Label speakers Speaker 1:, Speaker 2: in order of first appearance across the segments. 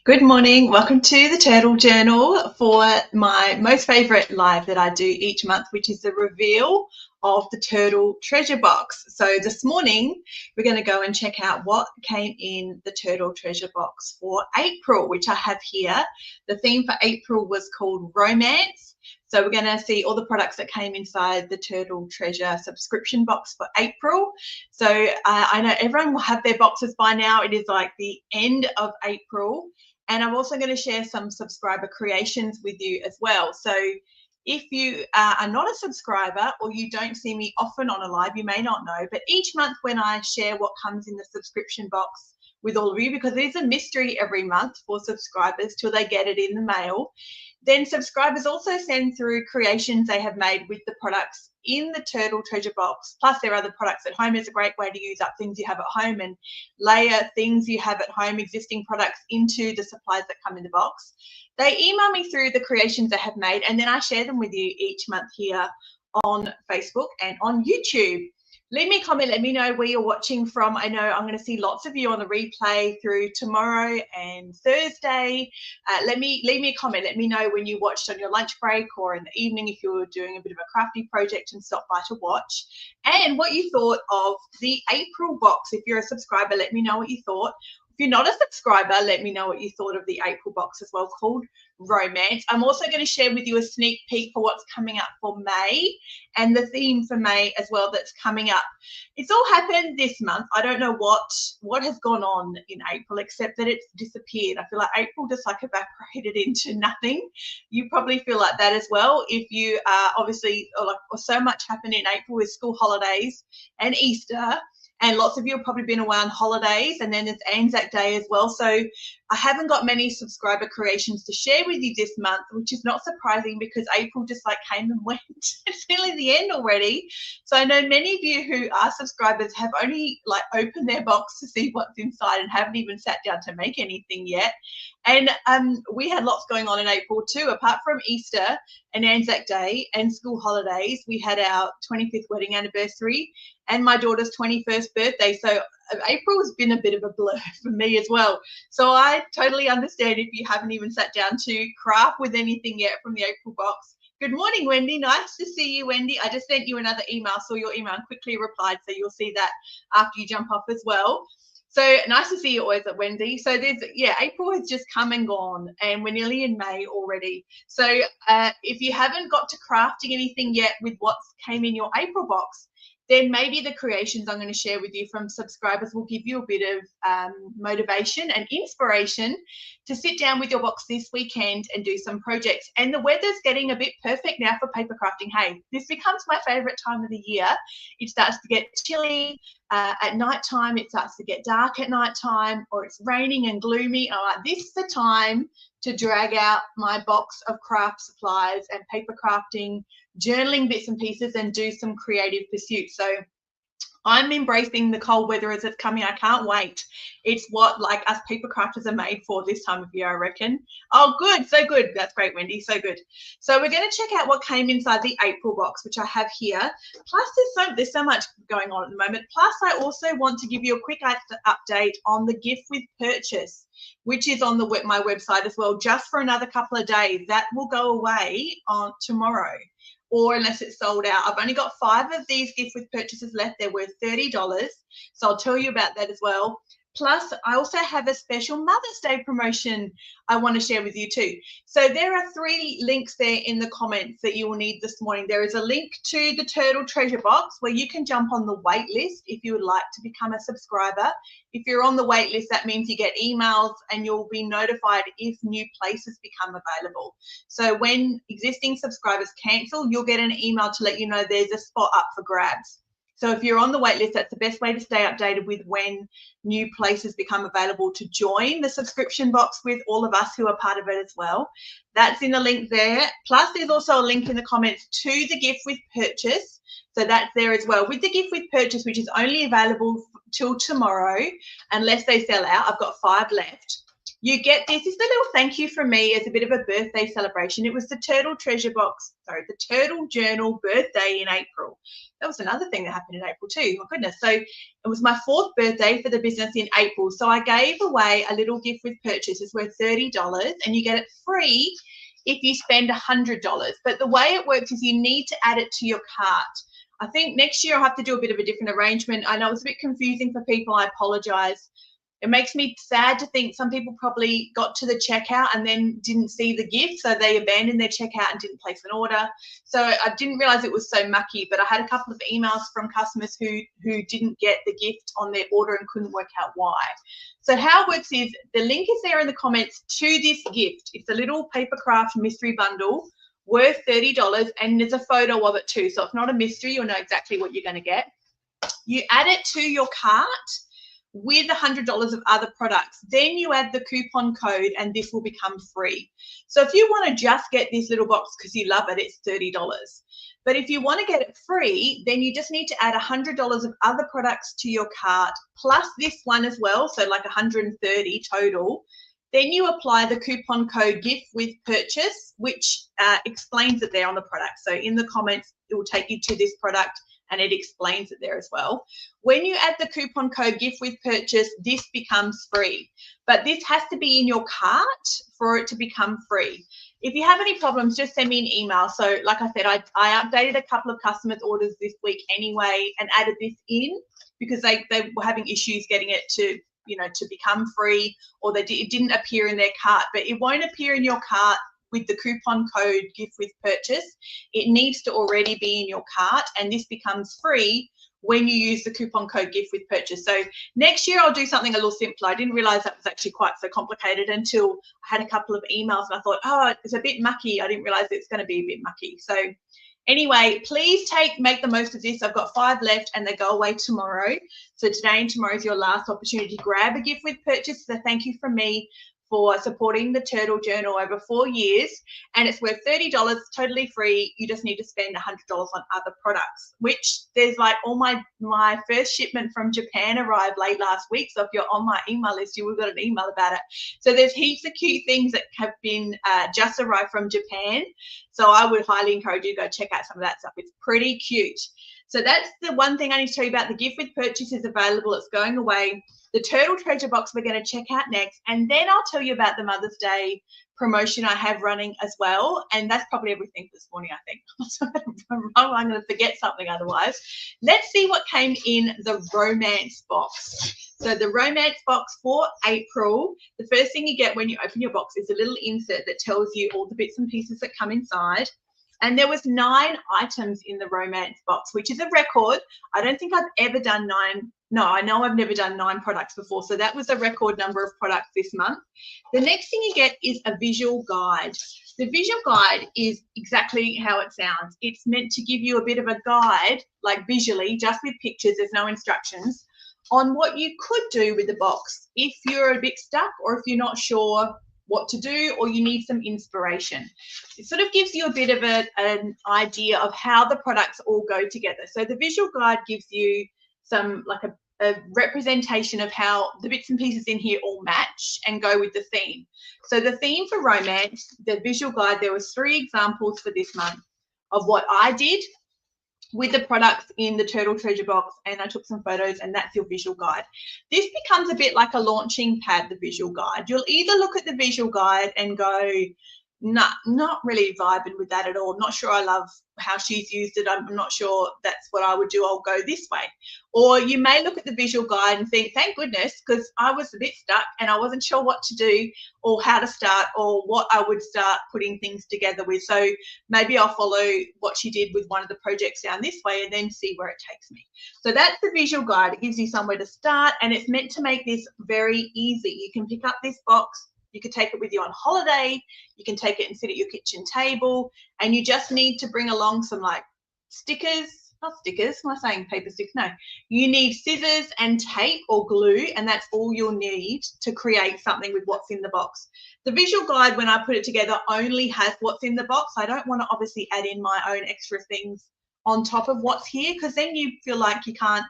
Speaker 1: Good morning. Welcome to the Turtle Journal for my most favourite live that I do each month, which is the reveal of the Turtle Treasure Box. So this morning, we're going to go and check out what came in the Turtle Treasure Box for April, which I have here. The theme for April was called Romance. So we're going to see all the products that came inside the Turtle Treasure subscription box for April. So I know everyone will have their boxes by now. It is like the end of April. And I'm also going to share some subscriber creations with you as well. So if you are not a subscriber or you don't see me often on a live, you may not know, but each month when I share what comes in the subscription box with all of you, because it is a mystery every month for subscribers till they get it in the mail, then subscribers also send through creations they have made with the products in the Turtle Treasure Box. Plus, there are other products at home. It's a great way to use up things you have at home and layer things you have at home, existing products, into the supplies that come in the box. They email me through the creations they have made, and then I share them with you each month here on Facebook and on YouTube. Leave me a comment. Let me know where you're watching from. I know I'm going to see lots of you on the replay through tomorrow and Thursday. Leave me a comment. Let me know when you watched on your lunch break or in the evening if you're doing a bit of a crafty project and stop by to watch. And what you thought of the April box. If you're a subscriber, let me know what you thought. If you're not a subscriber, let me know what you thought of the April box as well, called Romance. I'm also going to share with you a sneak peek for what's coming up for May and the theme for May as well that's coming up. It's all happened this month. I don't know what has gone on in April except that it's disappeared. I feel like April just like evaporated into nothing. You probably feel like that as well. If you are obviously so much happened in April with school holidays and Easter. And lots of you have probably been away on holidays, and then there's Anzac Day as well. So I haven't got many subscriber creations to share with you this month, which is not surprising because April just like came and went. It's nearly the end already. So I know many of you who are subscribers have only like opened their box to see what's inside and haven't even sat down to make anything yet. And we had lots going on in April too. Apart from Easter and Anzac Day and school holidays, we had our 25th wedding anniversary and my daughter's 21st birthday. So April has been a bit of a blur for me as well. So I totally understand if you haven't even sat down to craft with anything yet from the April box. Good morning, Wendy. Nice to see you, Wendy. I just sent you another email, saw your email and quickly replied, so you'll see that after you jump off as well. So nice to see you always at Wendy. So April has just come and gone and we're nearly in May already. So if you haven't got to crafting anything yet with what came in your April box, then maybe the creations I'm going to share with you from subscribers will give you a bit of motivation and inspiration to sit down with your box this weekend and do some projects. And the weather's getting a bit perfect now for paper crafting. Hey, this becomes my favourite time of the year. It starts to get chilly at night time. It starts to get dark at night time, or it's raining and gloomy. This is the time to drag out my box of craft supplies and paper crafting, journaling bits and pieces, and do some creative pursuits. So I'm embracing the cold weather as it's coming. I can't wait. It's what like us paper crafters are made for this time of year, I reckon. Oh, good. So good. That's great, Wendy. So good. So we're going to check out what came inside the April box, which I have here. Plus, there's so much going on at the moment. Plus, I also want to give you a quick update on the gift with purchase, which is on my website as well, just for another couple of days. That will go away on tomorrow, or unless it's sold out. I've only got 5 of these gift with purchases left. They're worth $30. So I'll tell you about that as well. Plus, I also have a special Mother's Day promotion I want to share with you too. So there are 3 links there in the comments that you will need this morning. There is a link to the Turtle Treasure Box where you can jump on the wait list if you would like to become a subscriber. If you're on the wait list, that means you get emails and you'll be notified if new places become available. So when existing subscribers cancel, you'll get an email to let you know there's a spot up for grabs. So if you're on the wait list, that's the best way to stay updated with when new places become available to join the subscription box with all of us who are part of it as well. That's in the link there. Plus, there's also a link in the comments to the gift with purchase. So that's there as well. With the gift with purchase, which is only available till tomorrow, unless they sell out, I've got 5 left. you get this. This is a little thank you from me as a bit of a birthday celebration. It was the Turtle Journal birthday in April. That was another thing that happened in April too. My goodness. So it was my 4th birthday for the business in April. So I gave away a little gift with purchase. It's worth $30 and you get it free if you spend $100. But the way it works is you need to add it to your cart. I think next year I'll have to do a bit of a different arrangement. I know it's a bit confusing for people. I apologize. It makes me sad to think some people probably got to the checkout and then didn't see the gift, so they abandoned their checkout and didn't place an order. So I didn't realize it was so mucky, but I had a couple of emails from customers who didn't get the gift on their order and couldn't work out why. So how it works is the link is there in the comments to this gift. It's a little paper craft mystery bundle worth $30, and there's a photo of it too. So it's not a mystery. You'll know exactly what you're going to get. You add it to your cart with $100 of other products. Then you add the coupon code and this will become free. So if you want to just get this little box because you love it, it's $30. But if you want to get it free, then you just need to add $100 of other products to your cart, plus this one as well, so like $130 total. Then you apply the coupon code gift with purchase, which explains it there on the product. So in the comments, it will take you to this product and it explains it there as well. When you add the coupon code gift with purchase, this becomes free. But this has to be in your cart for it to become free. If you have any problems, just send me an email. So like I said, I updated a couple of customers' orders this week anyway and added this in because they were having issues getting it to, you know, to become free, or it didn't appear in their cart. But it won't appear in your cart with the coupon code gift with purchase. It needs to already be in your cart, and this becomes free when you use the coupon code gift with purchase. So next year I'll do something a little simpler. I didn't realize that was actually quite so complicated until I had a couple of emails and I thought, oh, it's a bit mucky. I didn't realize it's going to be a bit mucky. So anyway, please make the most of this. I've got 5 left and they go away tomorrow. So today and tomorrow is your last opportunity. Grab a gift with purchase. So thank you from me for supporting the Turtle Journal over 4 years, and it's worth $30, totally free. You just need to spend $100 on other products, which there's like all my first shipment from Japan arrived late last week. So if you're on my email list, you will have got an email about it. So there's heaps of cute things that have been just arrived from Japan. So I would highly encourage you to go check out some of that stuff. It's pretty cute. So that's the one thing I need to tell you about. The gift with purchase is available. It's going away. The Turtle Treasure Box we're going to check out next, and then I'll tell you about the Mother's Day promotion I have running as well. And that's probably everything this morning, I think. I'm going to forget something otherwise. Let's see what came in the romance box. So the romance box for April, the first thing you get when you open your box is a little insert that tells you all the bits and pieces that come inside. And there was 9 items in the romance box, which is a record. I don't think I've ever done 9. No, I know I've never done 9 products before. So that was a record number of products this month. The next thing you get is a visual guide. The visual guide is exactly how it sounds. It's meant to give you a bit of a guide, like visually, just with pictures. There's no instructions on what you could do with the box if you're a bit stuck or if you're not sure what to do or you need some inspiration. It sort of gives you a bit of an idea of how the products all go together. So the visual guide gives you some like a representation of how the bits and pieces in here all match and go with the theme. So the theme for romance, the visual guide, there was 3 examples for this month of what I did with the products in the Turtle Treasure Box, and I took some photos, and that's your visual guide. This becomes a bit like a launching pad, the visual guide. You'll either look at the visual guide and go, nah, not really vibing with that at all. I'm not sure I love how she's used it. I'm not sure that's what I would do. I'll go this way. Or you may look at the visual guide and think, thank goodness, because I was a bit stuck and I wasn't sure what to do or how to start or what I would start putting things together with. So maybe I'll follow what she did with one of the projects down this way and then see where it takes me. So that's the visual guide. It gives you somewhere to start, and it's meant to make this very easy. You can pick up this box. You could take it with you on holiday. You can take it and sit at your kitchen table, and you just need to bring along some like stickers, not stickers, am I saying paper sticks? No, you need scissors and tape or glue, and that's all you'll need to create something with what's in the box. The visual guide, when I put it together, only has what's in the box. I don't want to obviously add in my own extra things on top of what's here, because then you feel like you can't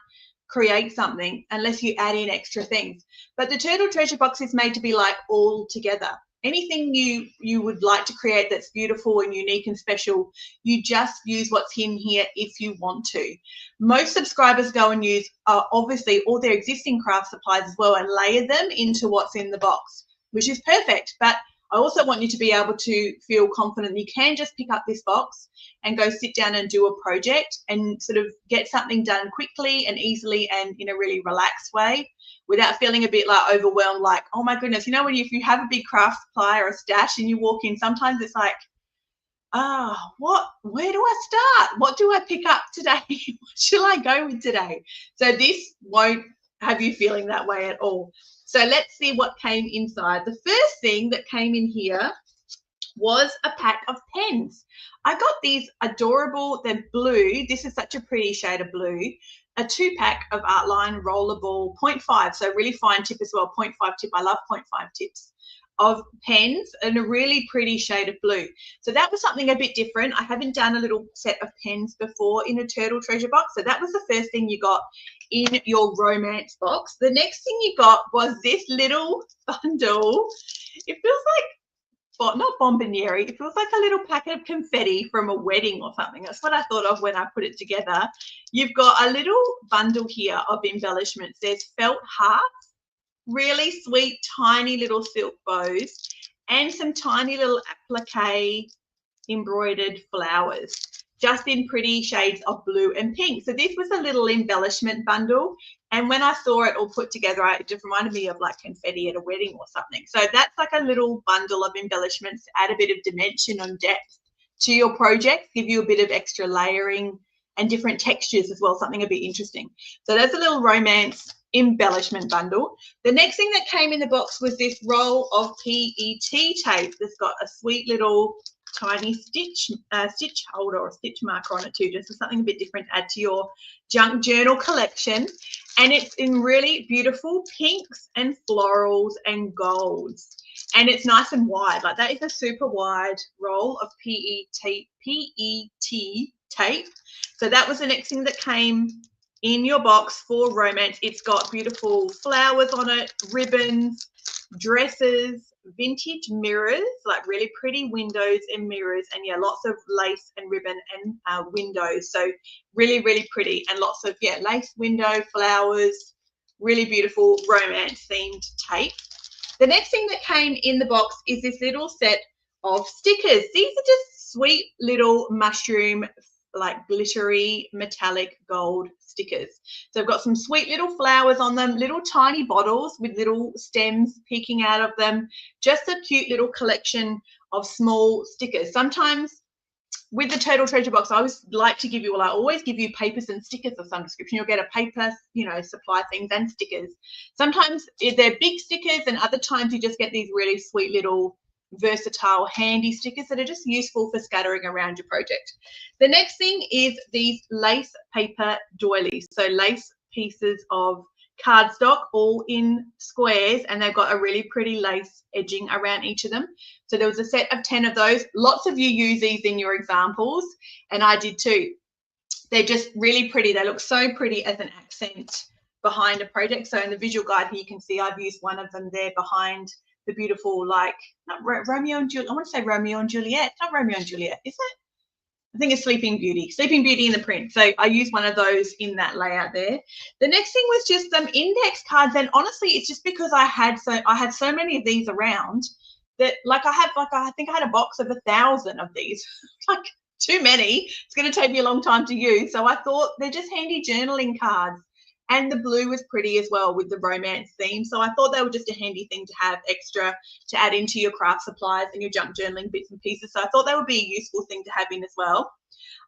Speaker 1: create something unless you add in extra things. But the Turtle Treasure Box is made to be like all together. Anything you would like to create that's beautiful and unique and special, you just use what's in here if you want to. Most subscribers go and use obviously all their existing craft supplies as well and layer them into what's in the box, which is perfect. But I also want you to be able to feel confident you can just pick up this box and go sit down and do a project and sort of get something done quickly and easily and in a really relaxed way without feeling a bit like overwhelmed, like, oh my goodness, you know, if you have a big craft supply or a stash and you walk in, sometimes it's like, where do I start? What do I pick up today? What shall I go with today? So this won't have you feeling that way at all. So let's see what came inside. The first thing that came in here was a pack of pens. I got these adorable, they're blue. This is such a pretty shade of blue. A 2-pack of Artline Rollerball 0.5, so really fine tip as well, 0.5 tip. I love 0.5 tips of pens and a really pretty shade of blue. So that was something a bit different. I haven't done a little set of pens before in a Turtle Treasure Box. So that was the first thing you got in your romance box. The next thing you got was this little bundle. It feels like, well, not bomboniere, it feels like a little packet of confetti from a wedding or something. That's what I thought of when I put it together. You've got a little bundle here of embellishments. There's felt hearts, really sweet, tiny little silk bows, and some tiny little applique embroidered flowers, just in pretty shades of blue and pink. So this was a little embellishment bundle. And when I saw it all put together, it just reminded me of like confetti at a wedding or something. So that's like a little bundle of embellishments to add a bit of dimension and depth to your project, give you a bit of extra layering and different textures as well, something a bit interesting. So that's a little romance embellishment bundle. The next thing that came in the box was this roll of PET tape that's got a sweet little tiny stitch holder or stitch marker on it too, just for something a bit different to add to your junk journal collection. And it's in really beautiful pinks and florals and golds. And it's nice and wide. Like that is a super wide roll of PET tape. So that was the next thing that came in your box for romance. It's got beautiful flowers on it, ribbons, dresses, vintage mirrors, like really pretty windows and mirrors, and yeah, lots of lace and ribbon and windows. So really, really pretty, and lots of lace window flowers, really beautiful romance themed tape. The next thing that came in the box is this little set of stickers. These are just sweet little mushroom, like glittery metallic gold stickers. So I've got some sweet little flowers on them, little tiny bottles with little stems peeking out of them, just a cute little collection of small stickers. Sometimes with the Turtle Treasure Box, I always like to give you, I always give you papers and stickers of some description. You'll get a paper, supply things and stickers. Sometimes they're big stickers and other times you just get these really sweet little versatile handy stickers that are just useful for scattering around your project. The next thing is these lace paper doilies, so lace pieces of cardstock all in squares, and they've got a really pretty lace edging around each of them. So there was a set of 10 of those. Lots of you use these in your examples, and I did too. They're just really pretty. They look so pretty as an accent behind a project. So in the visual guide here, you can see I've used one of them there behind the beautiful, like, not Romeo and Juliet. I want to say Romeo and Juliet. Not Romeo and Juliet, is it? I think it's Sleeping Beauty in the print. So I used one of those in that layout there. The next thing was just some index cards, and honestly, it's just because I had so many of these around that, like, I think I had a box of 1,000 of these. Like, too many. It's going to take me a long time to use. So I thought they're just handy journaling cards. And the blue was pretty as well with the romance theme. So I thought they were just a handy thing to have extra to add into your craft supplies and your junk journaling bits and pieces. So I thought that would be a useful thing to have in as well.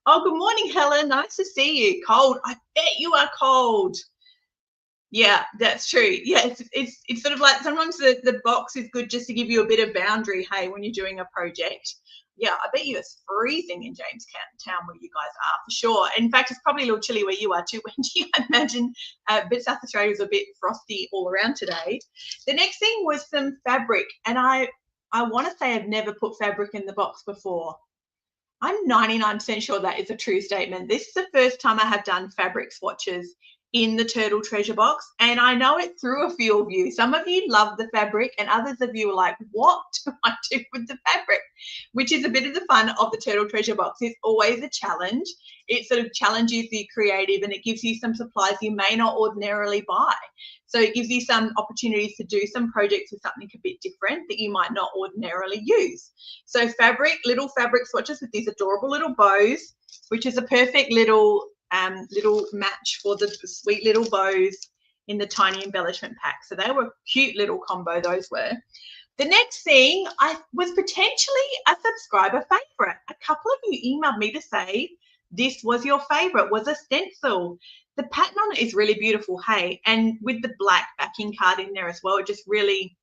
Speaker 1: Oh, good morning, Helen. Nice to see you. Cold. I bet you are cold. Yeah, that's true. Yeah, it's sort of like sometimes the box is good just to give you a bit of boundary, hey, when you're doing a project. Yeah, I bet you it's freezing in Jamestown where you guys are, for sure. In fact, it's probably a little chilly where you are too, Wendy. I imagine, but South Australia is a bit frosty all around today. The next thing was some fabric, and I want to say I've never put fabric in the box before. I'm 99% sure that is a true statement. This is the first time I have done fabric swatches in the Turtle Treasure Box, and I know it threw a few of you. Some of you love the fabric and others of you are like, what do I do with the fabric? Which is a bit of the fun of the Turtle Treasure Box. It's always a challenge. It sort of challenges you creative, and it gives you some supplies you may not ordinarily buy. So it gives you some opportunities to do some projects with something a bit different that you might not ordinarily use. So little fabric swatches with these adorable little bows, which is a perfect little match for the sweet little bows in the tiny embellishment pack. So they were a cute little combo, those were. The next thing was potentially a subscriber favorite. A couple of you emailed me to say this was your favorite, was a stencil. The pattern on it is really beautiful, hey, and with the black backing card in there as well, it just really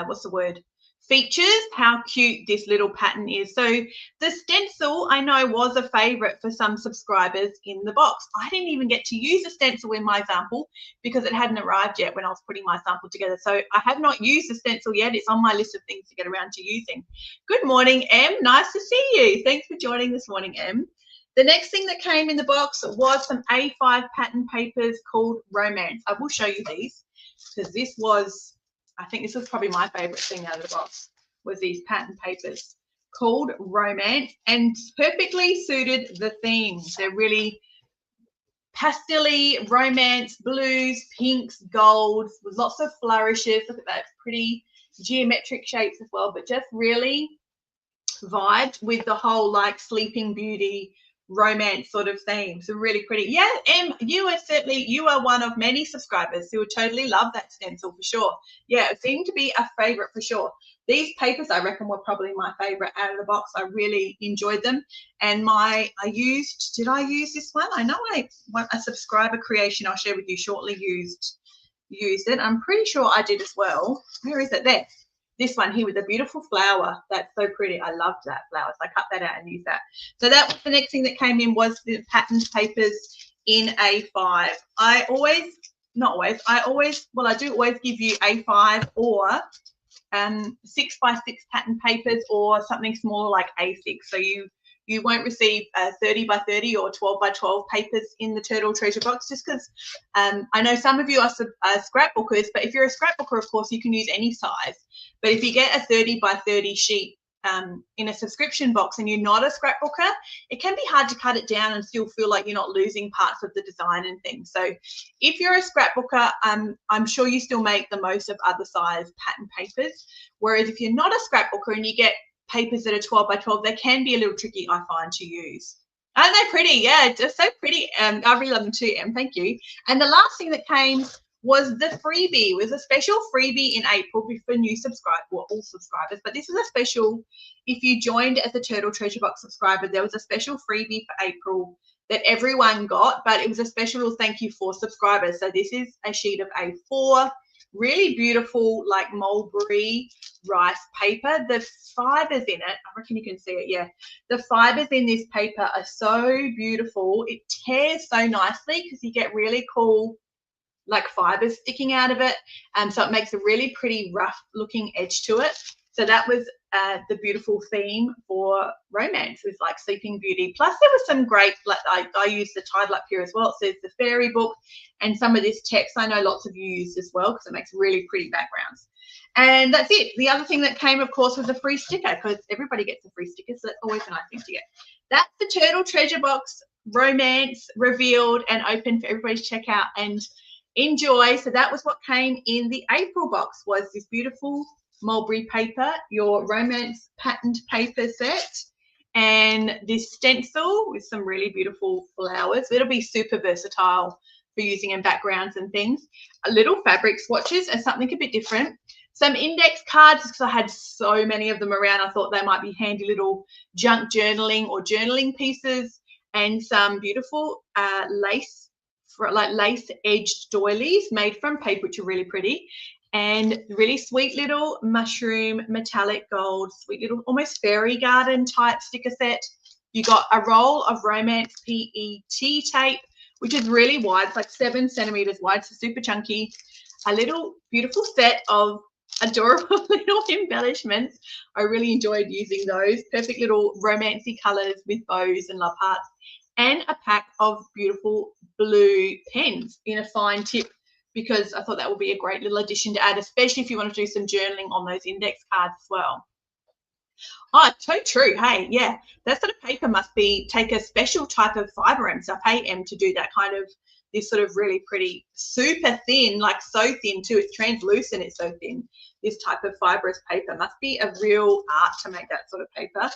Speaker 1: what's the word, features how cute this little pattern is. So the stencil, I know, was a favorite for some subscribers in the box. I didn't even get to use a stencil in my sample because it hadn't arrived yet when I was putting my sample together. So I have not used the stencil yet. It's on my list of things to get around to using. Good morning, Em. Nice to see you. Thanks for joining this morning, Em. The next thing that came in the box was some A5 pattern papers called Romance. I will show you these because I think this was probably my favorite thing out of the box, was these pattern papers called Romance, and perfectly suited the theme. They're really pastel-y, romance, blues, pinks, golds, with lots of flourishes. Look at that, pretty geometric shapes as well, but just really vibed with the whole like Sleeping Beauty romance sort of theme. So really pretty. Yeah, Em, you are one of many subscribers who would totally love that stencil for sure. Yeah, it seemed to be a favorite for sure. These papers I reckon were probably my favorite out of the box. I really enjoyed them, and did I use this one? I know a subscriber creation I'll share with you shortly used it. I'm pretty sure I did as well. Where is it? There. This one here with a beautiful flower. That's so pretty. I loved that flower. So I cut that out and used that. So that was the next thing that came in, was the patterned papers in A5. I do always give you A5 or 6x6 pattern papers, or something smaller like A6. So you won't receive 30x30 or 12x12 papers in the Turtle Treasure Box, just because I know some of you are scrapbookers, but if you're a scrapbooker, of course, you can use any size. But if you get a 30x30 sheet in a subscription box and you're not a scrapbooker, it can be hard to cut it down and still feel like you're not losing parts of the design and things. So if you're a scrapbooker, I'm sure you still make the most of other size pattern papers. Whereas if you're not a scrapbooker and you get papers that are 12x12, they can be a little tricky, I find, to use. Aren't they pretty? Yeah, just so pretty. I really love them too, Em. Thank you. And the last thing that came was the freebie. It was a special freebie in April for new subscribers, well, all subscribers, but this was a special, if you joined as a Turtle Treasure Box subscriber, there was a special freebie for April that everyone got, but it was a special thank you for subscribers. So this is a sheet of A4, really beautiful, like mulberry rice paper. The fibers in it, I reckon you can see it, yeah. The fibers in this paper are so beautiful. It tears so nicely because you get really cool like fibers sticking out of it, so it makes a really pretty rough looking edge to it. So that was the beautiful theme for Romance, with like Sleeping Beauty. Plus there was some great, like I used the title up here as well. It says the fairy book, and some of this text I know lots of you used as well because it makes really pretty backgrounds. And that's it. The other thing that came, of course, was a free sticker, because everybody gets a free sticker, so that's always a nice thing to get. That's the Turtle Treasure Box Romance revealed and open for everybody to check out and enjoy. So that was what came in the April box, was this beautiful mulberry paper, your Romance patterned paper set, and this stencil with some really beautiful flowers. It'll be super versatile for using in backgrounds and things. A little fabric swatches and something a bit different. Some index cards, because I had so many of them around. I thought they might be handy little junk journaling or journaling pieces, and some beautiful lace edged doilies made from paper, which are really pretty, and really sweet little mushroom metallic gold, sweet little almost fairy garden type sticker set. You got a roll of Romance PET tape, which is really wide. It's like 7 centimeters wide, so super chunky. A little beautiful set of adorable little embellishments. I really enjoyed using those. Perfect little romancy colors with bows and love hearts. and a pack of beautiful blue pens in a fine tip, because I thought that would be a great little addition to add, especially if you want to do some journaling on those index cards as well. Oh, so true. Hey, yeah, that sort of paper must take a special type of fiber and stuff. Hey, Em, to do that kind of, this sort of really pretty, super thin, like so thin too. It's translucent. It's so thin. This type of fibrous paper must be a real art to make that sort of paper.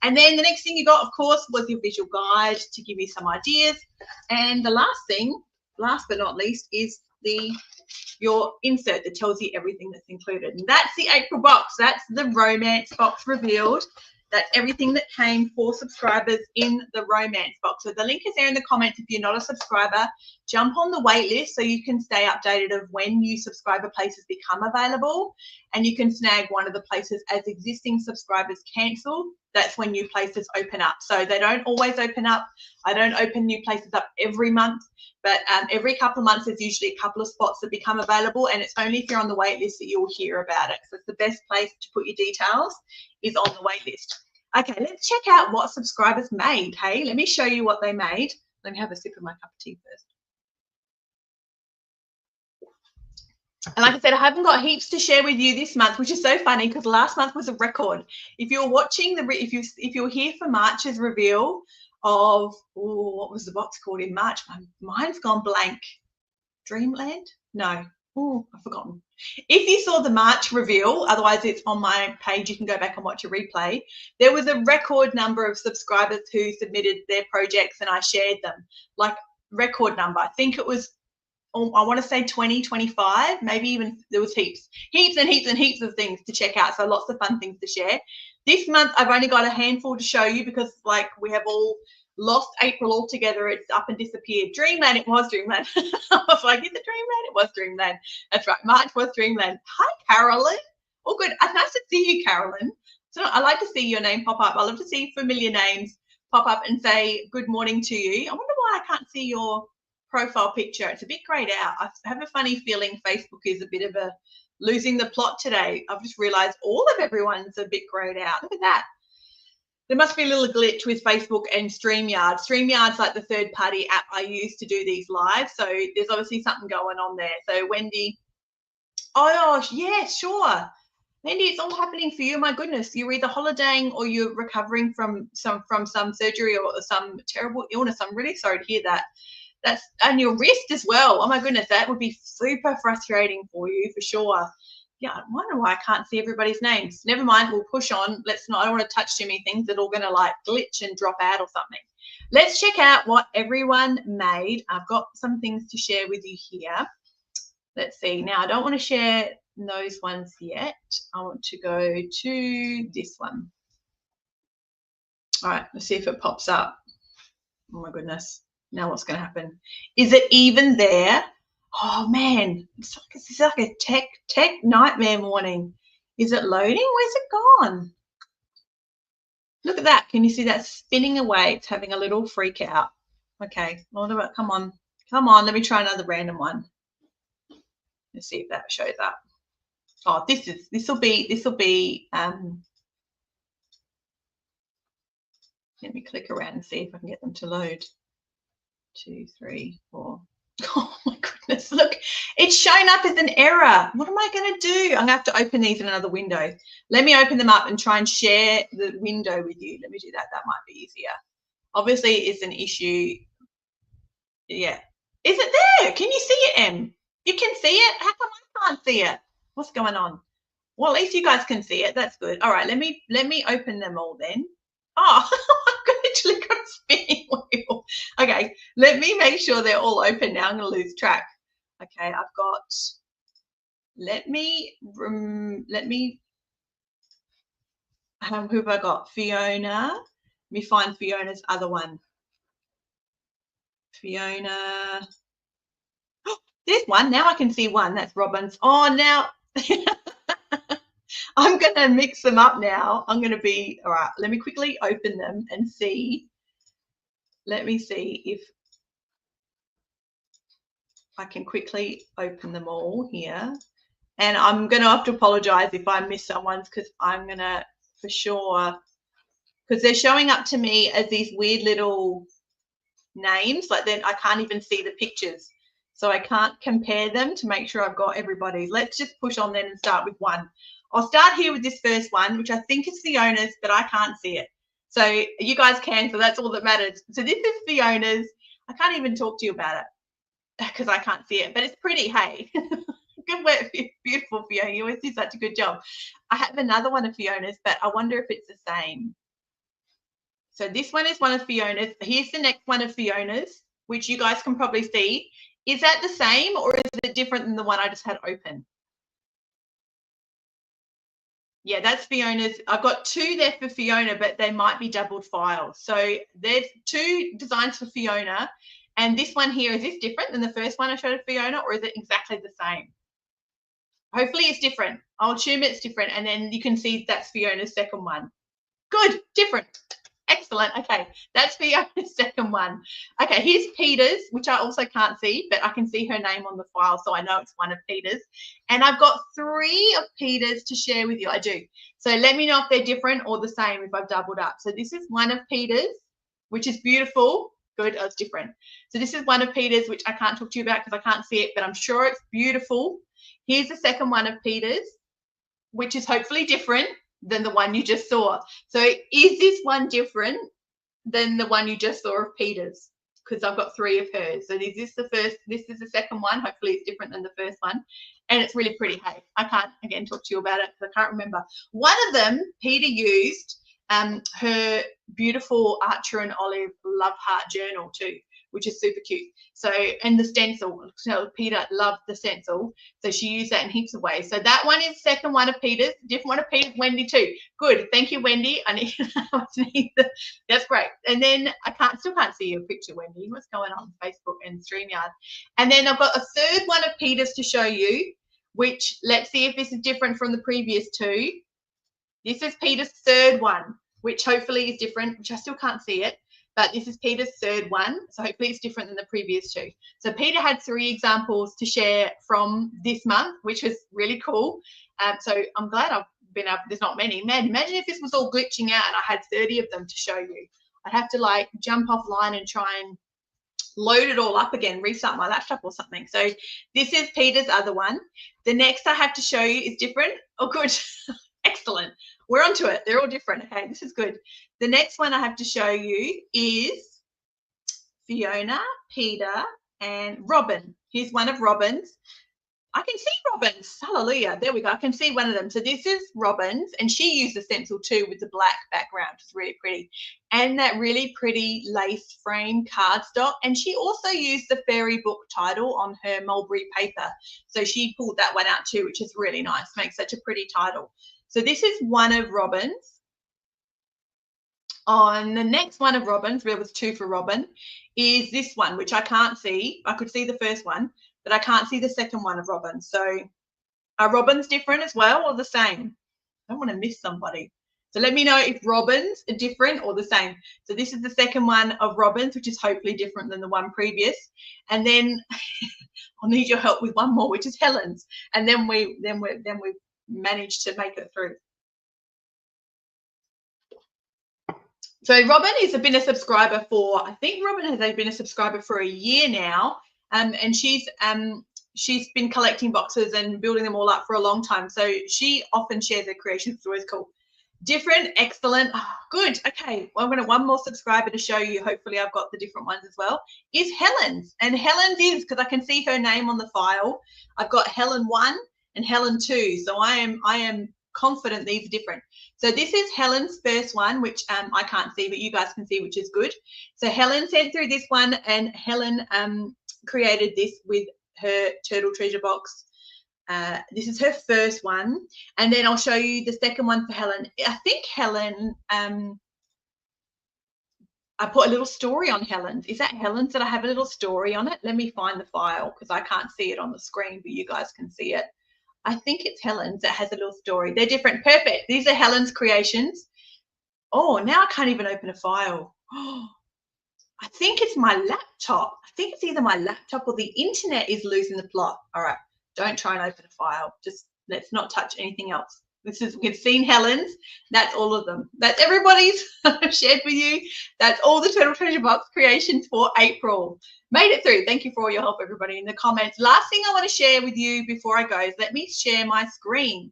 Speaker 1: And then the next thing you got, of course, was your visual guide to give you some ideas. And the last thing, last but not least, is your insert that tells you everything that's included. And that's the April box. That's the romance box revealed. That's everything that came for subscribers in the romance box. So the link is there in the comments. If you're not a subscriber, jump on the wait list so you can stay updated of when new subscriber places become available, and you can snag one of the places as existing subscribers cancel. That's when new places open up. So they don't always open up. I don't open new places up every month, but every couple of months there's usually a couple of spots that become available, and it's only if you're on the wait list that you'll hear about it. So it's the best place to put your details is on the wait list. Okay, let's check out what subscribers made. Hey, let me show you what they made. Let me have a sip of my cup of tea first. And like I said, I haven't got heaps to share with you this month, which is so funny because last month was a record. If you're watching if you're here for March's reveal of, what was the box called in March? Mine's gone blank. Dreamland? No. Oh, I've forgotten. If you saw the March reveal, otherwise it's on my page, you can go back and watch a replay. There was a record number of subscribers who submitted their projects and I shared them. Like, record number. I think it was, I want to say 20, 25, maybe even, there was heaps and heaps of things to check out. So lots of fun things to share. This month, I've only got a handful to show you because, like, we have all lost April altogether. It's up and disappeared. Dreamland, it was Dreamland. I was like, is it Dreamland? It was Dreamland. That's right. March was Dreamland. Hi, Carolyn. Oh, good. Nice to see you, Carolyn. So I like to see your name pop up. I love to see familiar names pop up and say good morning to you. I wonder why I can't see your profile picture. It's a bit grayed out. I have a funny feeling Facebook is a bit of a losing the plot today. I've just realized all of everyone's a bit grayed out. Look at that. There must be a little glitch with Facebook and StreamYard. StreamYard's like the third-party app I use to do these live, so there's obviously something going on there. So Wendy, oh yeah, sure. Wendy, it's all happening for you. My goodness, you're either holidaying or you're recovering from some surgery or some terrible illness. I'm really sorry to hear that. And your wrist as well. Oh my goodness, that would be super frustrating for you for sure. Yeah, I wonder why I can't see everybody's names. Never mind, we'll push on. I don't want to touch too many things that are going to like glitch and drop out or something. Let's check out what everyone made. I've got some things to share with you here. Let's see. Now, I don't want to share those ones yet. I want to go to this one. All right, let's see if it pops up. Oh my goodness. Now what's going to happen? Is it even there? Oh man, it's like a tech nightmare morning. Is it loading? Where's it gone? Look at that. Can you see that spinning away? It's having a little freak out. Okay, come on. Let me try another random one. Let's see if that shows up. Oh, this will be. Let me click around and see if I can get them to load. 2, 3, 4. Oh my goodness, look, it's showing up as an error. What am I going to do? I'm going to have to open these in another window. Let me open them up and try and share the window with you. Let me do that. That might be easier. Obviously, it's an issue. Yeah. Is it there? Can you see it, Em? You can see it? How come I can't see it? What's going on? Well, at least you guys can see it. That's good. All right, let me open them all then. Oh, I've actually got a spinning wheel. Okay, let me make sure they're all open now. I'm going to lose track. Okay, I've got, who have I got? Fiona. Let me find Fiona's other one. Fiona. Oh, there's one. Now I can see one. That's Robin's. Oh, now. I'm going to mix them up now. I'm going to be, all right, let me quickly open them and see. Let me see if I can quickly open them all here. And I'm going to have to apologize if I miss someone's because I'm going to, for sure, because they're showing up to me as these weird little names. Like then I can't even see the pictures. So I can't compare them to make sure I've got everybody's. Let's just push on then and start with one. I'll start here with this first one, which I think is Fiona's, but I can't see it. So you guys can, so that's all that matters. So this is Fiona's. I can't even talk to you about it because I can't see it, but it's pretty, hey. Good work, beautiful Fiona. You always do such a good job. I have another one of Fiona's, but I wonder if it's the same. So this one is one of Fiona's. Here's the next one of Fiona's, which you guys can probably see. Is that the same or is it different than the one I just had open? Yeah, that's Fiona's. I've got two there for Fiona, but they might be doubled files. So there's two designs for Fiona. And this one here, is this different than the first one I showed of Fiona, or is it exactly the same? Hopefully it's different. I'll assume it's different. And then you can see that's Fiona's second one. Good, different. Excellent. Okay, that's Fiona's second one. Okay, here's Peter's, which I also can't see, but I can see her name on the file, so I know it's one of Peter's. And I've got three of Peter's to share with you. I do. So let me know if they're different or the same if I've doubled up. So this is one of Peter's, which is beautiful. Good, it's different. So this is one of Peter's, which I can't talk to you about because I can't see it, but I'm sure it's beautiful. Here's the second one of Peter's, which is hopefully different than the one you just saw. So is this one different than the one you just saw of Peter's? Because I've got three of hers. So is this the first? This is the second one. Hopefully it's different than the first one. And it's really pretty. Hey, I can't, again, talk to you about it because I can't remember. One of them, Peter used her beautiful Archer and Olive Love Heart journal too, which is super cute. So, and the stencil, so Peter loved the stencil, so she used that in heaps of ways. So that one is second one of Peter's, different one of Peter's, Wendy too. Good, thank you, Wendy. I need that's great. And then I still can't see your picture, Wendy. What's going on Facebook and StreamYard? And then I've got a third one of Peter's to show you, which let's see if this is different from the previous two. This is Peter's third one, which hopefully is different, which I still can't see it. But this is Peter's third one, so hopefully it's different than the previous two. So Peter had three examples to share from this month, which was really cool. So I'm glad I've been able, there's not many. Man, imagine if this was all glitching out and I had 30 of them to show you. I'd have to like jump offline and try and load it all up again, restart my laptop or something. So this is Peter's other one. The next I have to show you is different. Oh, good. Excellent. We're onto it. They're all different. Okay, this is good. The next one I have to show you is Fiona, Peter, and Robin. Here's one of Robin's. I can see Robin's. Hallelujah. There we go. I can see one of them. So this is Robin's, and she used the stencil too with the black background, which is really pretty. And that really pretty lace frame cardstock. And she also used the fairy book title on her mulberry paper. So she pulled that one out too, which is really nice. Makes such a pretty title. So this is one of Robin's. On the next one of Robin's, there was two for Robin, is this one, which I can't see. I could see the first one, but I can't see the second one of Robin. So are Robins different as well or the same? I don't want to miss somebody. So let me know if Robins are different or the same. So this is the second one of Robins, which is hopefully different than the one previous. And then I'll need your help with one more, which is Helen's. And then we managed to make it through. So Robin has been a subscriber for, I think Robin has been a subscriber for a year now. And she's been collecting boxes and building them all up for a long time. So she often shares her creations. It's always cool. Different, excellent, good. Okay, well, I'm going to one more subscriber to show you. Hopefully I've got the different ones as well. Is Helen's. And Helen's is, because I can see her name on the file. I've got Helen 1 and Helen 2. So I am confident these are different. So this is Helen's first one, which I can't see, but you guys can see, which is good. So Helen sent through this one, and Helen created this with her turtle treasure box. This is her first one, and then I'll show you the second one for Helen. I think Helen, I put a little story on Helen's. Is that Helen's that I have a little story on it? Let me find the file because I can't see it on the screen, but you guys can see it. I think it's Helen's that has a little story. They're different. Perfect. These are Helen's creations. Oh, now I can't even open a file. Oh, I think it's my laptop. I think it's either my laptop or the internet is losing the plot. All right. Don't try and open a file. Just let's not touch anything else. This is, we've seen Helen's. That's all of them. That's everybody's I've shared with you. That's all the Turtle Treasure Box creations for April. Made it through. Thank you for all your help, everybody, in the comments. Last thing I want to share with you before I go is let me share my screen.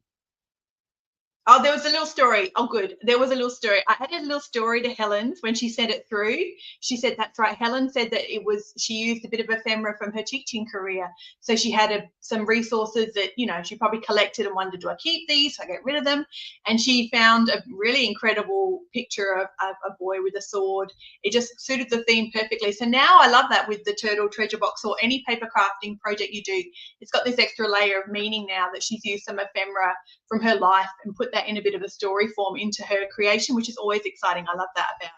Speaker 1: Oh, there was a little story. Oh, good. There was a little story. I added a little story to Helen's when she sent it through. She said, that's right. Helen said that it was, she used a bit of ephemera from her teaching career. So she had some resources that, you know, she probably collected and wondered, do I keep these? So I get rid of them. And she found a really incredible picture of a boy with a sword. It just suited the theme perfectly. So now I love that with the Turtle Treasure Box or any paper crafting project you do. It's got this extra layer of meaning now that she's used some ephemera from her life and put that in a bit of a story form into her creation, which is always exciting. I love that about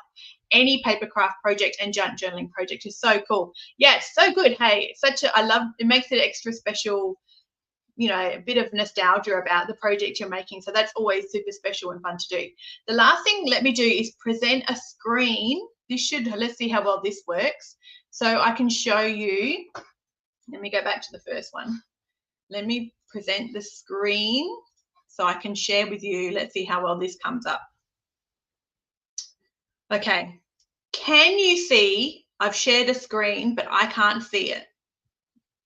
Speaker 1: any paper craft project, and junk journaling project is so cool. Yeah, it's so good. Hey, such a, I love, it makes it extra special, you know, a bit of nostalgia about the project you're making. So that's always super special and fun to do. The last thing let me do is present a screen. This should, let's see how well this works. So I can show you, let me go back to the first one. Let me present the screen so I can share with you. Let's see how well this comes up. Okay, can you see I've shared a screen, but I can't see it,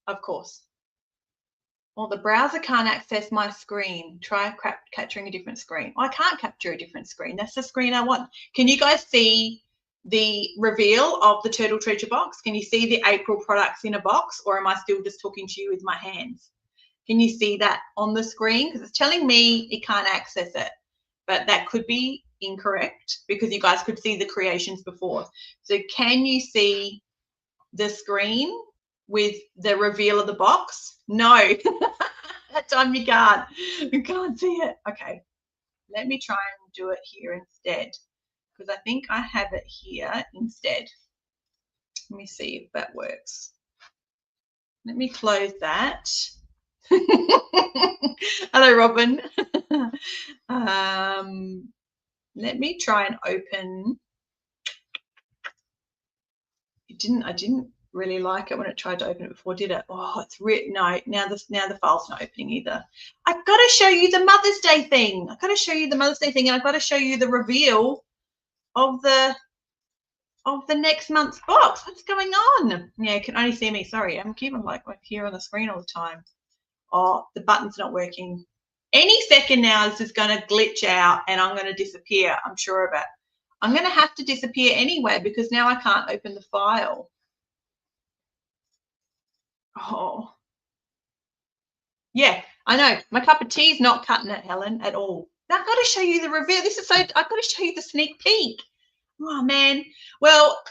Speaker 1: of course. Well, the browser can't access my screen. Try capturing a different screen. I can't capture a different screen. That's the screen I want. Can you guys see the reveal of the Turtle Treasure Box? Can you see the April products in a box, or am I still just talking to you with my hands? Can you see that on the screen? Because it's telling me it can't access it, but that could be incorrect because you guys could see the creations before. So can you see the screen with the reveal of the box? No, that time you can't. You can't see it. Okay, let me try and do it here instead because I think I have it here instead. Let me see if that works. Let me close that. Hello, Robin. Let me try and open. I didn't really like it when it tried to open it before, did it? Oh, it's no. Now the file's not opening either. I've got to show you the Mother's Day thing. I've got to show you the Mother's Day thing, and I've got to show you the reveal of the next month's box. What's going on? Yeah, you can only see me. Sorry, I'm keeping like here on the screen all the time. Oh, the button's not working. Any second now, this is going to glitch out and I'm going to disappear. I'm sure of it. I'm going to have to disappear anyway because now I can't open the file. Oh. Yeah, I know. My cup of tea is not cutting it, Helen, at all. Now I've got to show you the reveal. This is so, I've got to show you the sneak peek. Oh, man. Well,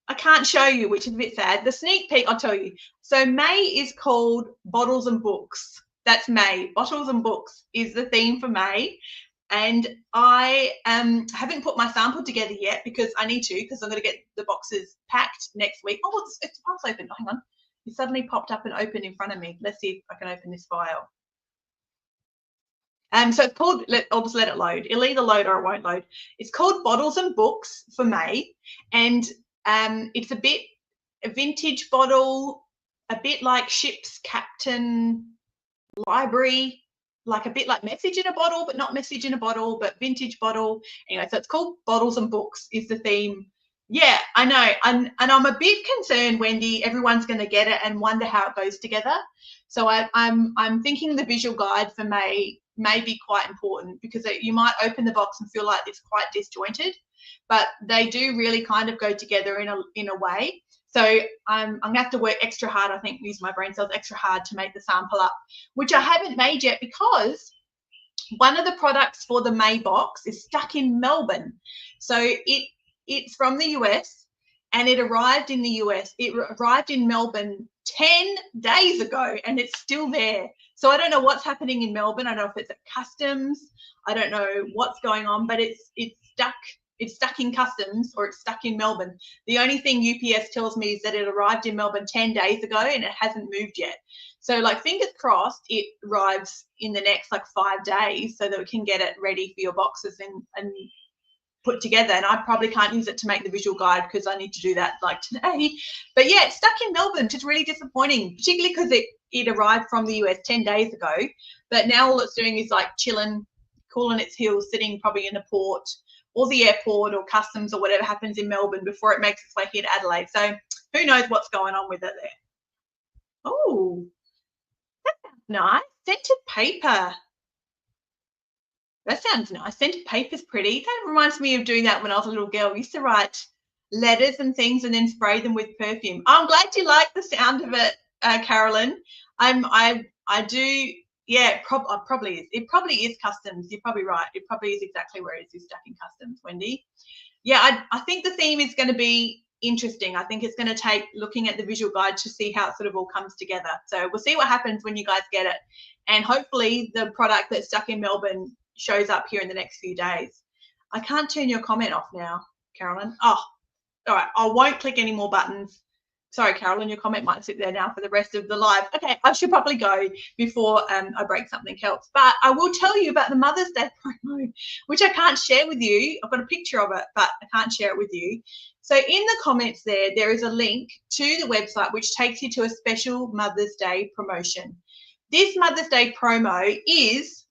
Speaker 1: I can't show you, which is a bit sad. The sneak peek, I'll tell you. So May is called Bottles and Books. That's May. Bottles and Books is the theme for May. And I haven't put my sample together yet because I need to, because I'm going to get the boxes packed next week. Oh, it's open. Oh, hang on. It suddenly popped up and opened in front of me. Let's see if I can open this file. So it's called, I'll just let it load. It'll either load or it won't load. It's called Bottles and Books for May. And it's a vintage bottle, a bit like Ship's Captain Library, like a bit like Message in a Bottle, but not Message in a Bottle, but vintage bottle. Anyway, so it's called Bottles and Books is the theme. Yeah, I know. And I'm a bit concerned, Wendy, everyone's going to get it and wonder how it goes together. So I'm thinking the visual guide for May be quite important because you might open the box and feel like it's quite disjointed, but they do really kind of go together in a way. So I'm going to have to work extra hard, I think, use my brain cells extra hard to make the sample up, which I haven't made yet because one of the products for the May box is stuck in Melbourne. So it's from the US and it arrived in the US. It arrived in Melbourne 10 days ago and it's still there. So I don't know what's happening in Melbourne. I don't know if it's at customs. I don't know what's going on, but it's stuck. It's stuck in customs or it's stuck in Melbourne. The only thing UPS tells me is that it arrived in Melbourne 10 days ago and it hasn't moved yet. So like fingers crossed it arrives in the next like 5 days so that we can get it ready for your boxes and put together. And I probably can't use it to make the visual guide because I need to do that like today. But yeah, it's stuck in Melbourne, which is really disappointing, particularly because it arrived from the US 10 days ago. But now all it's doing is like chilling cooling its heels, sitting probably in the port or the airport or customs or whatever happens in Melbourne before it makes its way here to Adelaide. So who knows what's going on with it there. Oh, that sounds nice. Scented paper. That sounds nice. Scented paper's pretty. That reminds me of doing that when I was a little girl. We used to write letters and things and then spray them with perfume. I'm glad you like the sound of it, Carolyn. I do. Yeah, probably is. It probably is customs. You're probably right. It probably is exactly where it is stuck in customs, Wendy. Yeah, I think the theme is going to be interesting. I think it's going to take looking at the visual guide to see how it sort of all comes together. So we'll see what happens when you guys get it. And hopefully the product that's stuck in Melbourne shows up here in the next few days. I can't turn your comment off now, Carolyn. Oh, all right. I won't click any more buttons. Sorry, Carolyn, your comment might sit there now for the rest of the live. Okay, I should probably go before I break something else. But I will tell you about the Mother's Day promo, which I can't share with you. I've got a picture of it, but I can't share it with you. So in the comments there is a link to the website which takes you to a special Mother's Day promotion. This Mother's Day promo is